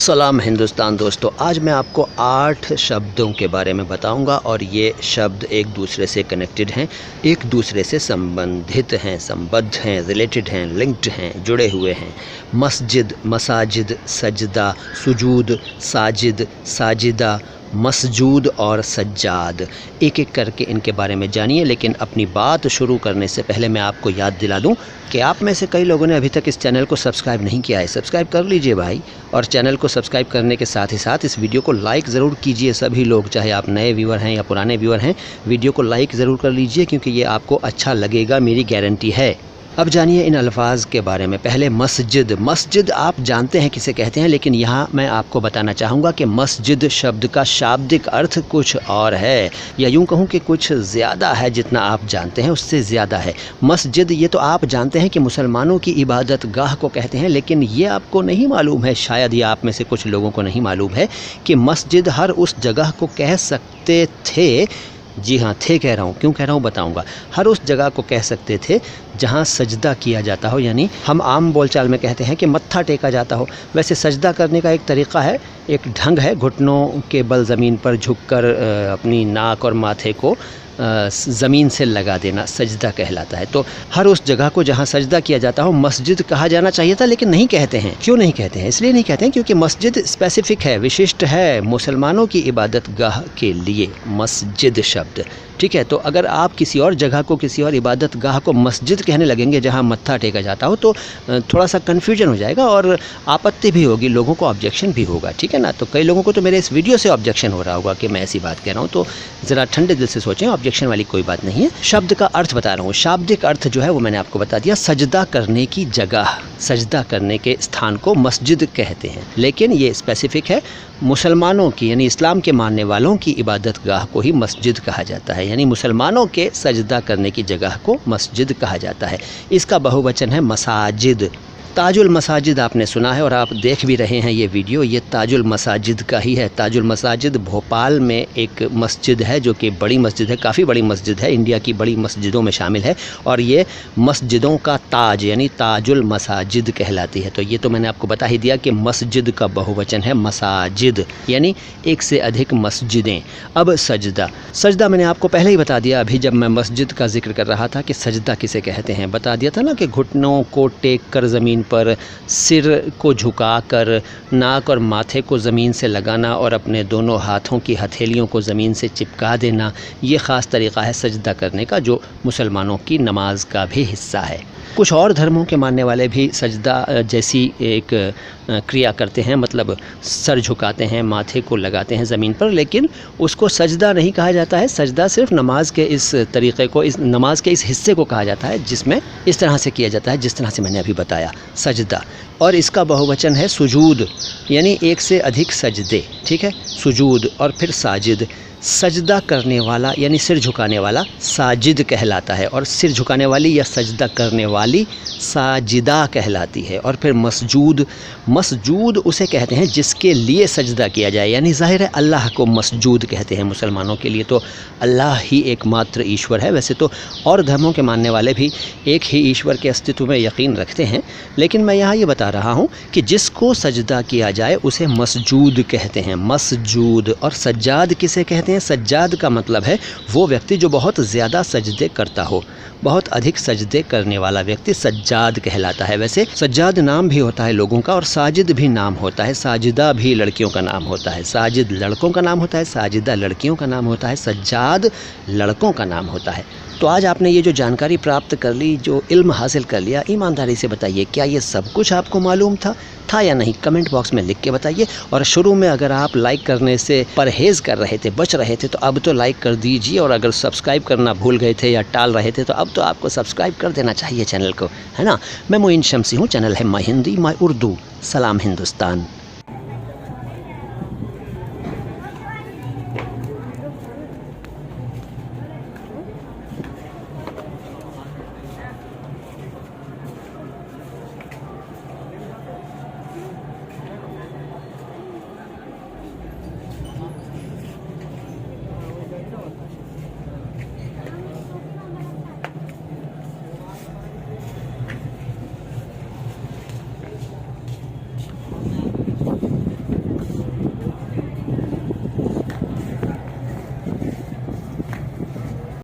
सलाम हिंदुस्तान दोस्तों, आज मैं आपको 8 शब्दों के बारे में बताऊंगा और ये शब्द एक दूसरे से कनेक्टेड हैं, एक दूसरे से संबंधित हैं, संबद्ध हैं, रिलेटेड हैं, लिंक्ड हैं, जुड़े हुए हैं। मस्जिद, मसाजिद, सजदा, सुजूद, साजिद, साजिदा, मसजूद और सज्जाद। एक एक करके इनके बारे में जानिए, लेकिन अपनी बात शुरू करने से पहले मैं आपको याद दिला दूं कि आप में से कई लोगों ने अभी तक इस चैनल को सब्सक्राइब नहीं किया है। सब्सक्राइब कर लीजिए भाई, और चैनल को सब्सक्राइब करने के साथ ही साथ इस वीडियो को लाइक ज़रूर कीजिए। सभी लोग, चाहे आप नए व्यूअर हैं या पुराने व्यूअर हैं, वीडियो को लाइक ज़रूर कर लीजिए, क्योंकि ये आपको अच्छा लगेगा, मेरी गारंटी है। अब जानिए इन अल्फाज के बारे में। पहले मस्जिद। मस्जिद आप जानते हैं किसे कहते हैं, लेकिन यहाँ मैं आपको बताना चाहूँगा कि मस्जिद शब्द का शाब्दिक अर्थ कुछ और है, या यूँ कहूँ कि कुछ ज़्यादा है। जितना आप जानते हैं उससे ज़्यादा है। मस्जिद, ये तो आप जानते हैं कि मुसलमानों की इबादत गाह को कहते हैं, लेकिन ये आपको नहीं मालूम है, शायद ये आप में से कुछ लोगों को नहीं मालूम है कि मस्जिद हर उस जगह को कह सकते थे। जी हाँ, थे कह रहा हूँ, क्यों कह रहा हूँ बताऊँगा। हर उस जगह को कह सकते थे जहाँ सजदा किया जाता हो, यानी हम आम बोलचाल में कहते हैं कि मत्था टेका जाता हो। वैसे सजदा करने का एक तरीक़ा है, एक ढंग है, घुटनों के बल ज़मीन पर झुककर अपनी नाक और माथे को ज़मीन से लगा देना सजदा कहलाता है। तो हर उस जगह को जहाँ सजदा किया जाता हो मस्जिद कहा जाना चाहिए था, लेकिन नहीं कहते हैं। क्यों नहीं कहते हैं? इसलिए नहीं कहते हैं क्योंकि मस्जिद स्पेसिफ़िक है, विशिष्ट है मुसलमानों की इबादत गाह के लिए मस्जिद शब्द। ठीक है, तो अगर आप किसी और जगह को, किसी और इबादत गाह को मस्जिद कहने लगेंगे जहाँ मत्था टेका जाता हो, तो थोड़ा सा कन्फ्यूजन हो जाएगा और आपत्ति भी होगी, लोगों को ऑब्जेक्शन भी होगा। ठीक है ना? तो कई लोगों को तो मेरे इस वीडियो से ऑब्जेक्शन हो रहा होगा कि मैं ऐसी बात कह रहा हूँ, तो ज़रा ठंडे दिल से सोचें, ऑब्जेक्शन वाली कोई बात नहीं है। शब्द का अर्थ बता रहा हूँ। शाब्दिक अर्थ जो है वो मैंने आपको बता दिया, सजदा करने की जगह, सजदा करने के स्थान को मस्जिद कहते हैं, लेकिन ये स्पेसिफ़िक है मुसलमानों की, यानी इस्लाम के मानने वालों की इबादत गाह को ही मस्जिद कहा जाता है, यानी मुसलमानों के सजदा करने की जगह को मस्जिद कहा जाता है। इसका बहुवचन है मसाजिद। ताजुल मसाजिद आपने सुना है और आप देख भी रहे हैं ये वीडियो, ये ताजुल मसाजिद का ही है। ताजुल मसाजिद भोपाल में एक मस्जिद है जो कि बड़ी मस्जिद है, काफ़ी बड़ी मस्जिद है, इंडिया की बड़ी मस्जिदों में शामिल है, और ये मस्जिदों का ताज यानी ताजुल मसाजिद कहलाती है। तो ये तो मैंने आपको बता ही दिया कि मस्जिद का बहुवचन है मसाजिद, यानी एक से अधिक मस्जिदें। अब सजदा। सजदा मैंने आपको पहले ही बता दिया, अभी जब मैं मस्जिद का जिक्र कर रहा था कि सजदा किसे कहते हैं, बता दिया था ना कि घुटनों को टेक कर ज़मीन पर, सिर को झुकाकर, नाक और माथे को ज़मीन से लगाना और अपने दोनों हाथों की हथेलियों को ज़मीन से चिपका देना, ये ख़ास तरीक़ा है सजदा करने का, जो मुसलमानों की नमाज का भी हिस्सा है। कुछ और धर्मों के मानने वाले भी सजदा जैसी एक क्रिया करते हैं, मतलब सर झुकाते हैं, माथे को लगाते हैं ज़मीन पर, लेकिन उसको सजदा नहीं कहा जाता है। सजदा सिर्फ नमाज के इस तरीक़े को, इस नमाज के इस हिस्से को कहा जाता है जिसमें इस तरह से किया जाता है जिस तरह से मैंने अभी बताया, सजदा। और इसका बहुवचन है सुजूद, यानी एक से अधिक सजदे। ठीक है, सुजूद। और फिर साजिद, सजदा करने वाला यानी सिर झुकाने वाला साजिद कहलाता है, और सिर झुकाने वाली या सजदा करने वाली साजिदा कहलाती है। और फिर मसजूद। मसजूद उसे कहते हैं जिसके लिए सजदा किया जाए, यानी ज़ाहिर है अल्लाह को मसजूद कहते हैं। मुसलमानों के लिए तो अल्लाह ही एकमात्र ईश्वर है। वैसे तो और धर्मों के मानने वाले भी एक ही ईश्वर के अस्तित्व में यकीन रखते हैं, लेकिन मैं यहाँ ये बता रहा हूँ कि जिसको सजदा किया जाए उसे मसजूद कहते हैं, मसजूद। और सज्जाद किसे कहते हैं? सज्जाद का मतलब है वो व्यक्ति जो बहुत ज़्यादा सजदे करता हो, बहुत अधिक सजदे करने वाला व्यक्ति सज्जाद कहलाता है। वैसे सज्जाद नाम भी होता है लोगों का, और साजिद भी नाम होता है, साजिदा भी लड़कियों का नाम होता है। साजिद लड़कों का नाम होता है, साजिदा लड़कियों का नाम होता है, सज्जाद लड़कों का नाम होता है। तो आज आपने ये जो जानकारी प्राप्त कर ली, जो इल्म हासिल कर लिया, ईमानदारी से बताइए क्या ये सब कुछ आपको मालूम था या नहीं? कमेंट बॉक्स में लिख के बताइए। और शुरू में अगर आप लाइक करने से परहेज़ कर रहे थे, बच रहे थे, तो अब तो लाइक कर दीजिए, और अगर सब्सक्राइब करना भूल गए थे या टाल रहे थे, तो अब तो आपको सब्सक्राइब कर देना चाहिए चैनल को, है ना? मैं मोइन शम्सी हूँ, चैनल है माई हिंदी माई उर्दू। सलाम हिंदुस्तान।